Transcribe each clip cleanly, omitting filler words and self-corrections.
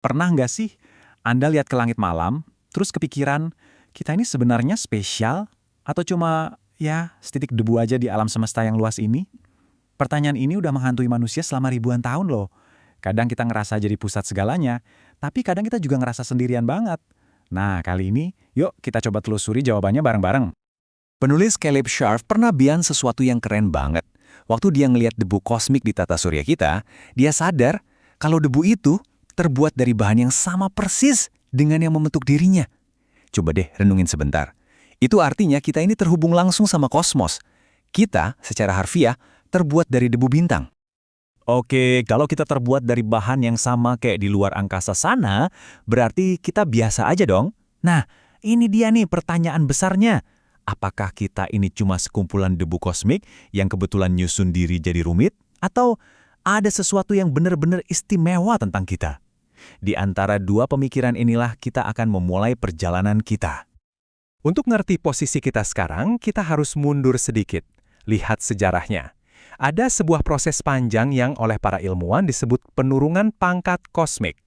Pernah nggak sih Anda lihat ke langit malam, terus kepikiran, kita ini sebenarnya spesial atau cuma ya setitik debu aja di alam semesta yang luas ini? Pertanyaan ini udah menghantui manusia selama ribuan tahun loh. Kadang kita ngerasa jadi pusat segalanya, tapi kadang kita juga ngerasa sendirian banget. Nah, kali ini yuk kita coba telusuri jawabannya bareng-bareng. Penulis Caleb Sharf pernah bilang sesuatu yang keren banget. Waktu dia ngelihat debu kosmik di tata surya kita, dia sadar kalau debu itu terbuat dari bahan yang sama persis dengan yang membentuk dirinya. Coba deh renungin sebentar. Itu artinya kita ini terhubung langsung sama kosmos. Kita, secara harfiah, terbuat dari debu bintang. Oke, kalau kita terbuat dari bahan yang sama kayak di luar angkasa sana, berarti kita biasa aja dong. Nah, ini dia nih pertanyaan besarnya. Apakah kita ini cuma sekumpulan debu kosmik yang kebetulan nyusun diri jadi rumit? Atau ada sesuatu yang benar-benar istimewa tentang kita? Di antara dua pemikiran inilah kita akan memulai perjalanan kita. Untuk ngerti posisi kita sekarang, kita harus mundur sedikit. Lihat sejarahnya. Ada sebuah proses panjang yang oleh para ilmuwan disebut penurungan pangkat kosmik.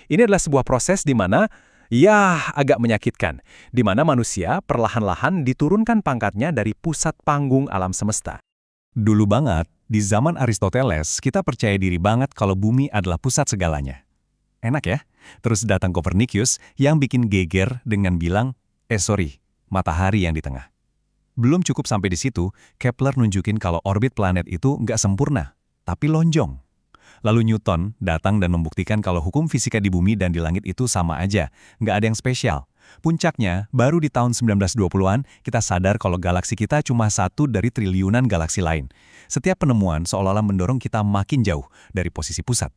Ini adalah sebuah proses di mana, ya agak menyakitkan, di mana manusia perlahan-lahan diturunkan pangkatnya dari pusat panggung alam semesta. Dulu banget, di zaman Aristoteles, kita percaya diri banget kalau bumi adalah pusat segalanya. Enak ya? Terus datang Copernicus yang bikin geger dengan bilang, matahari yang di tengah. Belum cukup sampai di situ, Kepler nunjukin kalau orbit planet itu nggak sempurna, tapi lonjong. Lalu Newton datang dan membuktikan kalau hukum fisika di bumi dan di langit itu sama aja, nggak ada yang spesial. Puncaknya, baru di tahun 1920-an, kita sadar kalau galaksi kita cuma satu dari triliunan galaksi lain. Setiap penemuan seolah-olah mendorong kita makin jauh dari posisi pusat.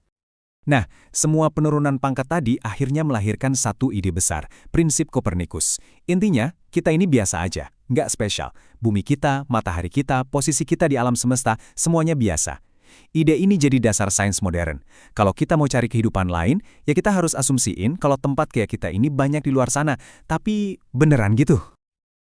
Nah, semua penurunan pangkat tadi akhirnya melahirkan satu ide besar, prinsip Kopernikus. Intinya, kita ini biasa aja, nggak spesial. Bumi kita, matahari kita, posisi kita di alam semesta, semuanya biasa. Ide ini jadi dasar sains modern. Kalau kita mau cari kehidupan lain, ya kita harus asumsiin kalau tempat kayak kita ini banyak di luar sana. Tapi beneran gitu?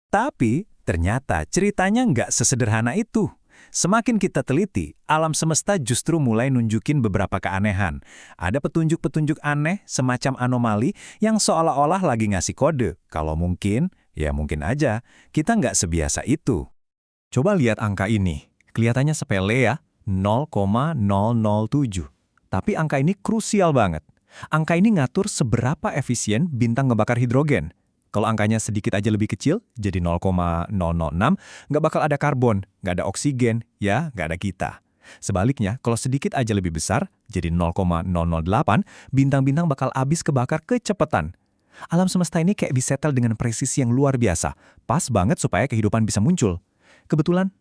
Tapi ternyata ceritanya nggak sesederhana itu. Semakin kita teliti, alam semesta justru mulai nunjukin beberapa keanehan. Ada petunjuk-petunjuk aneh, semacam anomali, yang seolah-olah lagi ngasih kode. Kalau mungkin, ya mungkin aja, kita nggak sebiasa itu. Coba lihat angka ini. Kelihatannya sepele ya, 0,007. Tapi angka ini krusial banget. Angka ini ngatur seberapa efisien bintang ngebakar hidrogen. Kalau angkanya sedikit aja lebih kecil, jadi 0,006, nggak bakal ada karbon, nggak ada oksigen, ya nggak ada kita. Sebaliknya, kalau sedikit aja lebih besar, jadi 0,008, bintang-bintang bakal habis kebakar kecepatan. Alam semesta ini kayak disetel dengan presisi yang luar biasa, pas banget supaya kehidupan bisa muncul. Kebetulan,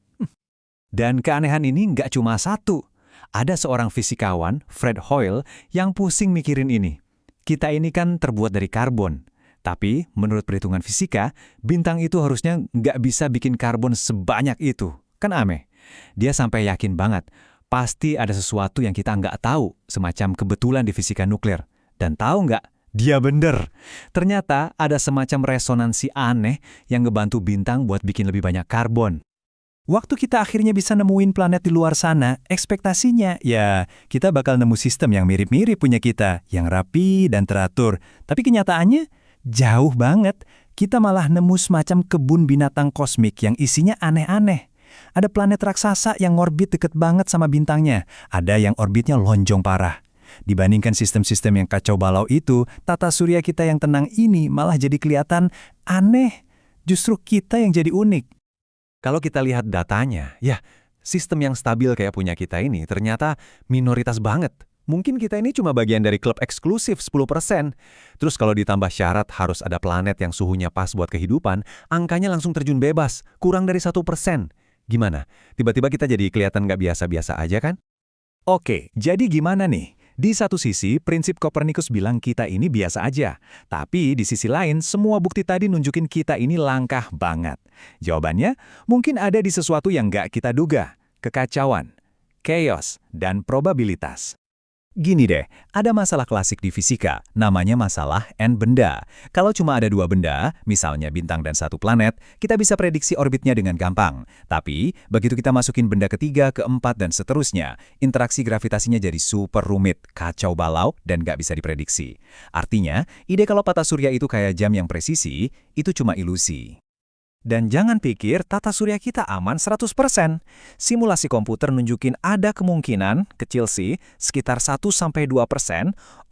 dan keanehan ini nggak cuma satu. Ada seorang fisikawan, Fred Hoyle, yang pusing mikirin ini. Kita ini kan terbuat dari karbon. Tapi, menurut perhitungan fisika, bintang itu harusnya nggak bisa bikin karbon sebanyak itu. Kan aneh. Dia sampai yakin banget, pasti ada sesuatu yang kita nggak tahu, semacam kebetulan di fisika nuklir. Dan tahu nggak? Dia bener. Ternyata ada semacam resonansi aneh yang ngebantu bintang buat bikin lebih banyak karbon. Waktu kita akhirnya bisa nemuin planet di luar sana, ekspektasinya, ya kita bakal nemu sistem yang mirip-mirip punya kita, yang rapi dan teratur. Tapi kenyataannya, jauh banget, kita malah nemu semacam kebun binatang kosmik yang isinya aneh-aneh. Ada planet raksasa yang orbit deket banget sama bintangnya. Ada yang orbitnya lonjong parah. Dibandingkan sistem-sistem yang kacau balau itu, tata surya kita yang tenang ini malah jadi kelihatan aneh. Justru kita yang jadi unik. Kalau kita lihat datanya, ya sistem yang stabil kayak punya kita ini ternyata minoritas banget. Mungkin kita ini cuma bagian dari klub eksklusif 10%. Terus kalau ditambah syarat harus ada planet yang suhunya pas buat kehidupan, angkanya langsung terjun bebas, kurang dari 1%. Gimana? Tiba-tiba kita jadi kelihatan nggak biasa-biasa aja kan? Oke, jadi gimana nih? Di satu sisi, prinsip Kopernikus bilang kita ini biasa aja. Tapi di sisi lain, semua bukti tadi nunjukin kita ini langkah banget. Jawabannya, mungkin ada di sesuatu yang nggak kita duga. Kekacauan, chaos, dan probabilitas. Gini deh, ada masalah klasik di fisika, namanya masalah N benda. Kalau cuma ada dua benda, misalnya bintang dan satu planet, kita bisa prediksi orbitnya dengan gampang. Tapi, begitu kita masukin benda ketiga, keempat, dan seterusnya, interaksi gravitasinya jadi super rumit, kacau balau, dan nggak bisa diprediksi. Artinya, ide kalau tata surya itu kayak jam yang presisi, itu cuma ilusi. Dan jangan pikir tata surya kita aman 100%. Simulasi komputer nunjukin ada kemungkinan, kecil sih, sekitar 1-2%,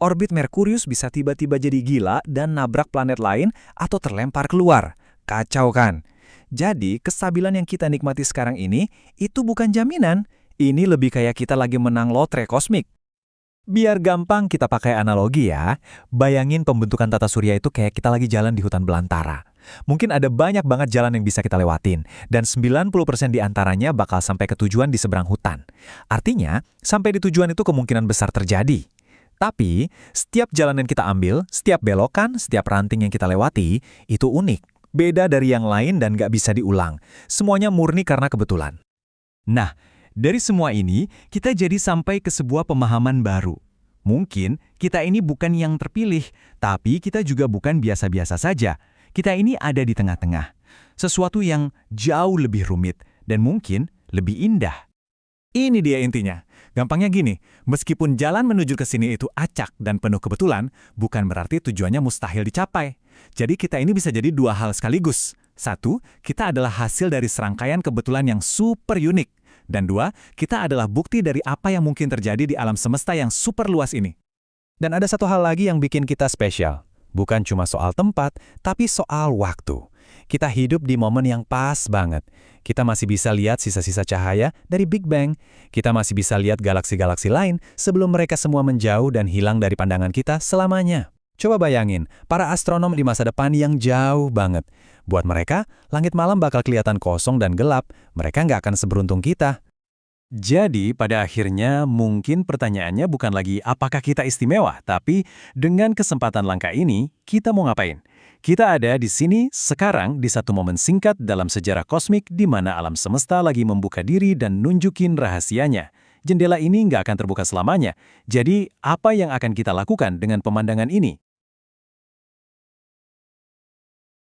orbit Merkurius bisa tiba-tiba jadi gila dan nabrak planet lain atau terlempar keluar. Kacau kan? Jadi, kestabilan yang kita nikmati sekarang ini, itu bukan jaminan. Ini lebih kayak kita lagi menang lotre kosmik. Biar gampang kita pakai analogi ya, bayangin pembentukan tata surya itu kayak kita lagi jalan di hutan belantara. Mungkin ada banyak banget jalan yang bisa kita lewatin, dan 90% diantaranya bakal sampai ke tujuan di seberang hutan. Artinya, sampai di tujuan itu kemungkinan besar terjadi. Tapi, setiap jalan yang kita ambil, setiap belokan, setiap ranting yang kita lewati, itu unik. Beda dari yang lain dan nggak bisa diulang. Semuanya murni karena kebetulan. Nah, dari semua ini, kita jadi sampai ke sebuah pemahaman baru. Mungkin kita ini bukan yang terpilih, tapi kita juga bukan biasa-biasa saja. Kita ini ada di tengah-tengah. Sesuatu yang jauh lebih rumit dan mungkin lebih indah. Ini dia intinya. Gampangnya gini, meskipun jalan menuju ke sini itu acak dan penuh kebetulan, bukan berarti tujuannya mustahil dicapai. Jadi kita ini bisa jadi dua hal sekaligus. Satu, kita adalah hasil dari serangkaian kebetulan yang super unik. Dan dua, kita adalah bukti dari apa yang mungkin terjadi di alam semesta yang super luas ini. Dan ada satu hal lagi yang bikin kita spesial. Bukan cuma soal tempat, tapi soal waktu. Kita hidup di momen yang pas banget. Kita masih bisa lihat sisa-sisa cahaya dari Big Bang. Kita masih bisa lihat galaksi-galaksi lain sebelum mereka semua menjauh dan hilang dari pandangan kita selamanya. Coba bayangin, para astronom di masa depan yang jauh banget. Buat mereka, langit malam bakal kelihatan kosong dan gelap. Mereka nggak akan seberuntung kita. Jadi, pada akhirnya mungkin pertanyaannya bukan lagi apakah kita istimewa, tapi dengan kesempatan langka ini, kita mau ngapain? Kita ada di sini sekarang di satu momen singkat dalam sejarah kosmik di mana alam semesta lagi membuka diri dan nunjukin rahasianya. Jendela ini nggak akan terbuka selamanya. Jadi, apa yang akan kita lakukan dengan pemandangan ini?